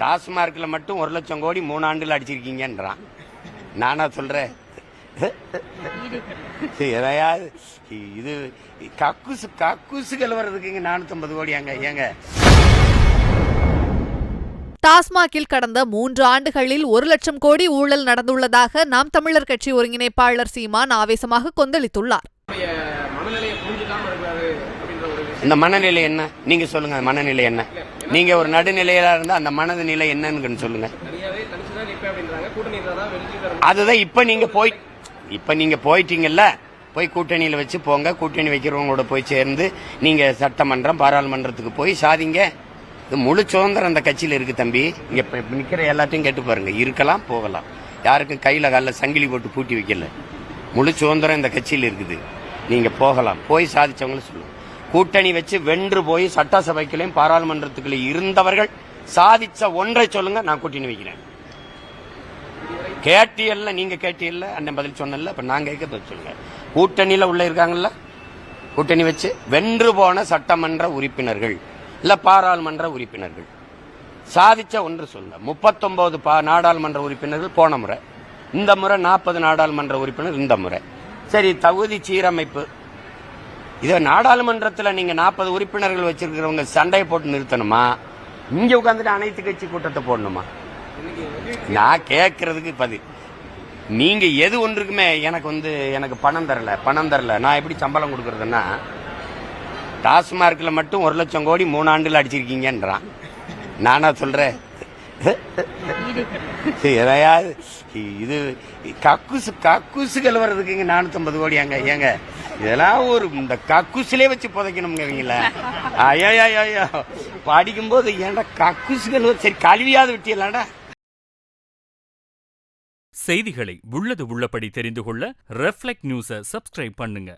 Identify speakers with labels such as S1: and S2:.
S1: டாஸ்மார்க்கில் மட்டும் 1 லட்சம் கோடி 3 ஆண்டுகள் அடிச்சிருக்கீங்கன்றான். நானா சொல்றேன்? எதையாவது இது கக்கூசுகள் வர்றதுக்குங்க 450 கோடி அங்க ஏங்க?
S2: டாஸ்மாகில் கடந்த 3 ஆண்டுகளில் 1 லட்சம் கோடி ஊழல் நடந்துள்ளதாக நாம் தமிழர் கட்சி ஒருங்கிணைப்பாளர் சீமான் ஆவேசமாக கொந்தளித்துள்ளார்.
S1: இந்த மனநிலை என்ன? நீங்க சொல்லுங்க. மனநிலை என்ன? நீங்க ஒரு நடுநிலையில இருந்தா அந்த மனநிலை என்னன்னு சொல்லுங்க. அதுதான் இப்ப நீங்க போயிட்டீங்கல்ல, போய் கூட்டணியில வச்சு போங்க. கூட்டணி வைக்கிறவங்களோட போய் சேர்ந்து நீங்க சட்டமன்றம் பாராளுமன்றத்துக்கு போய் சாதிங்க. இது முழு சுதந்திரம் அந்த கட்சியில இருக்கு தம்பி. இங்க நிக்கிற எல்லாத்தையும் கேட்டு பாருங்க. இருக்கலாம், போகலாம். யாருக்கும் கையில கால சங்கிலி போட்டு பூட்டி வைக்கல. முழு சுதந்திரம் இந்த கட்சியில் இருக்குது. நீங்க போகலாம். போய் சாதிச்சவங்களும் சொல்லுங்க. கூட்டணி வச்சு வென்று போய் சட்டசபைக்குள்ளேயும் பாராளுமன்றத்துக்குள்ளே இருந்தவர்கள் சாதிச்ச ஒன்றை சொல்லுங்க. நான் கூட்டணி வைக்கிறேன். கேட்டியல்ல, நீங்க கேட்டியல்ல, அண்ணன் பதில் சொன்னல. இப்ப நான் கேட்க பதில் சொல்லுங்க. கூட்டணியில உள்ள இருக்காங்கல்ல, கூட்டணி வச்சு வென்று போன சட்டமன்ற உறுப்பினர்கள் இல்ல பாராளுமன்ற உறுப்பினர்கள் சாதிச்ச ஒன்று சொல்லுங்க. 39 நாடாளுமன்ற உறுப்பினர்கள் போன முறை, இந்த முறை 40 நாடாளுமன்ற உறுப்பினர் இந்த முறை. சரி, தகுதி சீரமைப்பு. இதை நாடாளுமன்றத்தில் நீங்க 40 உறுப்பினர்கள் வச்சிருக்கிறவங்க சண்டையை போட்டு நிறுத்தணுமா? இங்க உட்காந்துட்டு அனைத்து கட்சி கூட்டத்தை போடணுமா? நான் கேட்கறதுக்கு பதில். நீங்க எது ஒன்றுக்குமே எனக்கு பணம் தரல நான் எப்படி சம்பளம் கொடுக்கறதுன்னா, டாஸ்மார்க்கில் மட்டும் 1 லட்சம் கோடி 3 ஆண்டுகள் அடிச்சிருக்கீங்கன்றான். நானா சொல்றேன்? எதையாவது இது கக்கூசுகள் வர்றதுக்குங்க 450 கோடி அங்க ஏங்க? இதெல்லாம் ஒரு இந்த கக்கூசிலே வச்சு புதைக்கணுங்க இவங்கள. ஐயோ படிக்கும்போது ஏன்டா கக்கூசுகள் சரி கழுவியாவது விட்டியலாண்டா.
S3: செய்திகளை உள்ளது உள்ளபடி தெரிந்து கொள்ள ரெஃப்ளெக்ட் நியூஸை சப்ஸ்கிரைப் பண்ணுங்க.